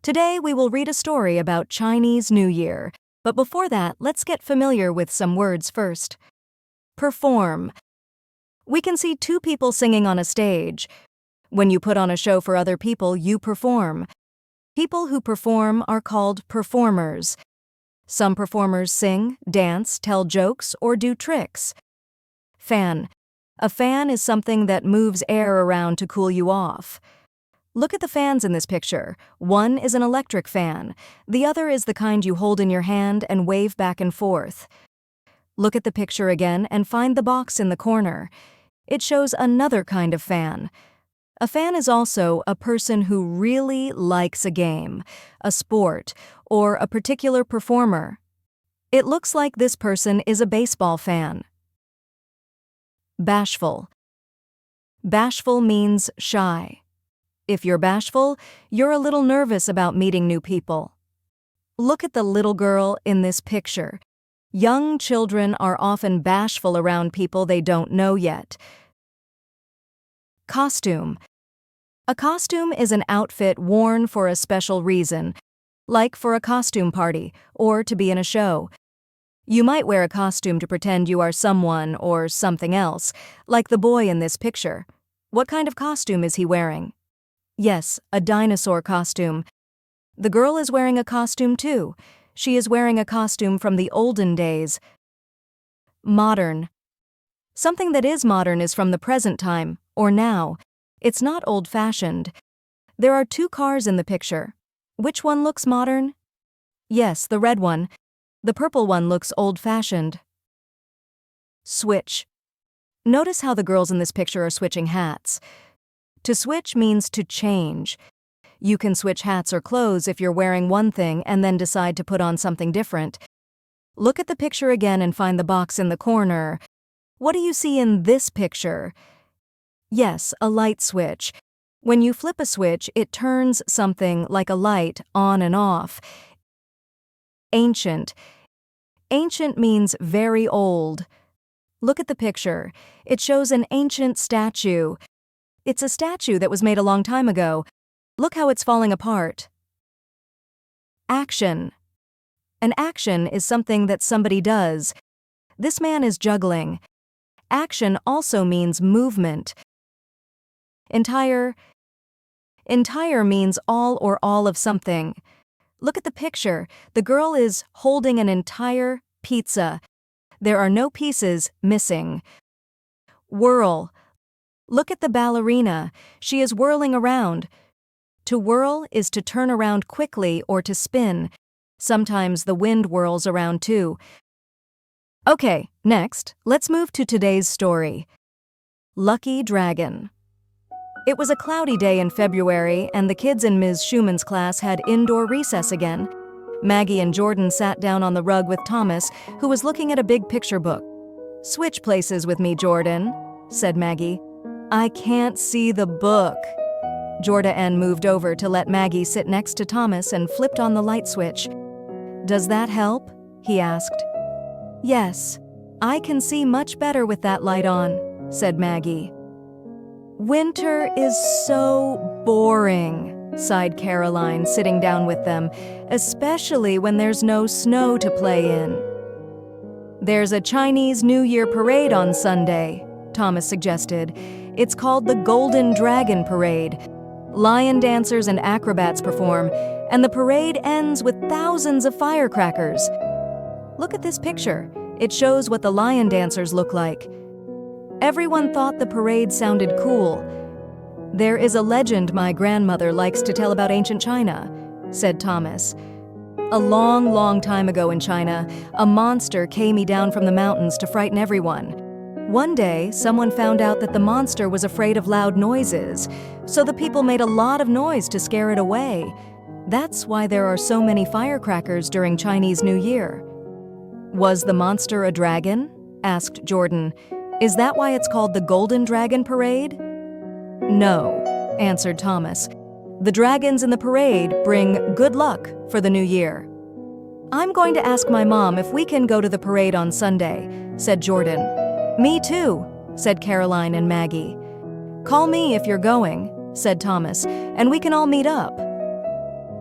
Today we will read a story about Chinese New Year, but before that, let's get familiar with some words first. Perform. We can see two people singing on a stage. When you put on a show for other people, you perform. People who perform are called performers. Some performers sing, dance, tell jokes, or do tricks. Fan. A fan is something that moves air around to cool you off. Look at the fans in this picture. One is an electric fan. The other is the kind you hold in your hand and wave back and forth. Look at the picture again and find the box in the corner. It shows another kind of fan. A fan is also a person who really likes a game, a sport, or a particular performer. It looks like this person is a baseball fan. Bashful. Bashful means shy. If you're bashful, you're a little nervous about meeting new people. Look at the little girl in this picture. Young children are often bashful around people they don't know yet. Costume. A costume is an outfit worn for a special reason, like for a costume party or to be in a show. You might wear a costume to pretend you are someone or something else, like the boy in this picture. What kind of costume is he wearing? Yes, a dinosaur costume. The girl is wearing a costume too. She is wearing a costume from the olden days. Modern. Something that is modern is from the present time, or now. It's not old-fashioned. There are two cars in the picture. Which one looks modern? Yes, the red one. The purple one looks old-fashioned. Switch. Notice how the girls in this picture are switching hats. To switch means to change. You can switch hats or clothes if you're wearing one thing and then decide to put on something different. Look at the picture again and find the box in the corner. What do you see in this picture? Yes, a light switch. When you flip a switch, it turns something like a light on and off. Ancient. Ancient means very old. Look at the picture. It shows an ancient statue. It's a statue that was made a long time ago. Look how it's falling apart. Action. An action is something that somebody does. This man is juggling. Action also means movement. Entire. Entire means all or all of something. Look at the picture. The girl is holding an entire pizza. There are no pieces missing. Whirl. Look at the ballerina. She is whirling around. To whirl is to turn around quickly or to spin. Sometimes the wind whirls around too. Okay, next, let's move to today's story. Lucky Dragon. It was a cloudy day in February, and the kids in Ms. Shuman's class had indoor recess again. Maggie and Jordan sat down on the rug with Thomas, who was looking at a big picture book. "Switch places with me, Jordan," said Maggie. "I can't see the book." Jordan moved over to let Maggie sit next to Thomas and flipped on the light switch. "Does that help?" he asked. "Yes, I can see much better with that light on," said Maggie. "Winter is so boring," sighed Caroline, sitting down with them, "especially when there's no snow to play in." "There's a Chinese New Year parade on Sunday," Thomas suggested. "It's called the Golden Dragon Parade. Lion dancers and acrobats perform, and the parade ends with thousands of firecrackers. Look at this picture. It shows what the lion dancers look like." Everyone thought the parade sounded cool. "There is a legend my grandmother likes to tell about ancient China," said Thomas. "A long, long time ago in China, a monster came down from the mountains to frighten everyone. One day, someone found out that the monster was afraid of loud noises, so the people made a lot of noise to scare it away. That's why there are so many firecrackers during Chinese New Year." "Was the monster a dragon?" asked Jordan. "Is that why it's called the Golden Dragon Parade?" "No," answered Thomas. "The dragons in the parade bring good luck for the new year." "I'm going to ask my mom if we can go to the parade on Sunday," said Jordan. "Me too," said Caroline and Maggie. "Call me if you're going," said Thomas, "and we can all meet up."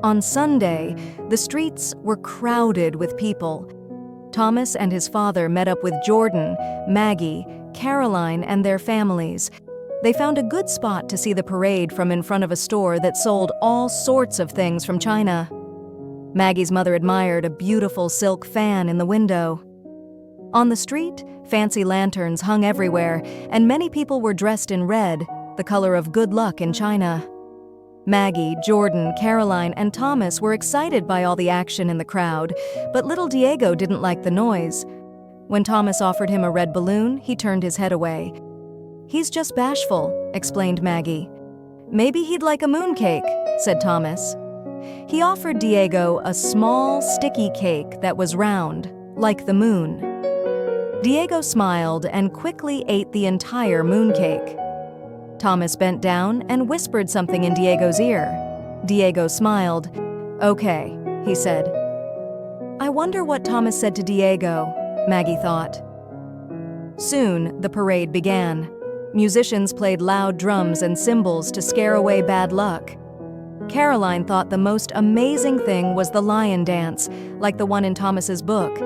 On Sunday, the streets were crowded with people. Thomas and his father met up with Jordan, Maggie, Caroline, and their families. They found a good spot to see the parade from in front of a store that sold all sorts of things from China. Maggie's mother admired a beautiful silk fan in the window. On the street, fancy lanterns hung everywhere, and many people were dressed in red, the color of good luck in China. Maggie, Jordan, Caroline, and Thomas were excited by all the action in the crowd, but little Diego didn't like the noise. When Thomas offered him a red balloon, he turned his head away. "He's just bashful," explained Maggie. "Maybe he'd like a mooncake," said Thomas. He offered Diego a small, sticky cake that was round, like the moon. Diego smiled and quickly ate the entire mooncake. Thomas bent down and whispered something in Diego's ear. Diego smiled. "Okay," he said. "I wonder what Thomas said to Diego," Maggie thought. Soon, the parade began. Musicians played loud drums and cymbals to scare away bad luck. Caroline thought the most amazing thing was the lion dance, like the one in Thomas's book.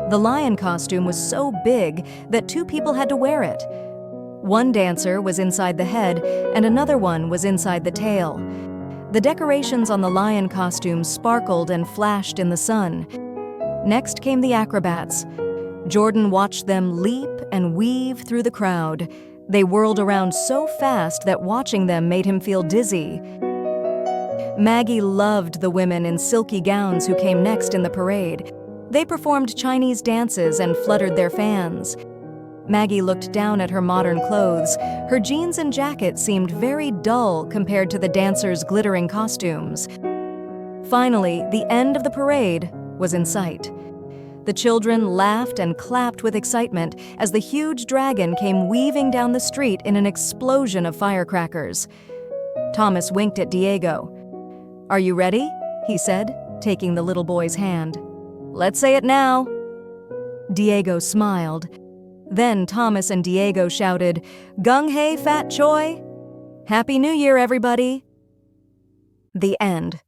The lion costume was so big that 2 people had to wear it. One dancer was inside the head, and another one was inside the tail. The decorations on the lion costume sparkled and flashed in the sun. Next came the acrobats. Jordan watched them leap and weave through the crowd. They whirled around so fast that watching them made him feel dizzy. Maggie loved the women in silky gowns who came next in the parade. They performed Chinese dances and fluttered their fans. Maggie looked down at her modern clothes. Her jeans and jacket seemed very dull compared to the dancers' glittering costumes. Finally, the end of the parade was in sight. The children laughed and clapped with excitement as the huge dragon came weaving down the street in an explosion of firecrackers. Thomas winked at Diego. "Are you ready?" he said, taking the little boy's hand. "Let's say it now." Diego smiled. Then Thomas and Diego shouted, "Gung Hay Fat Choy! Happy New Year, everybody!" The end.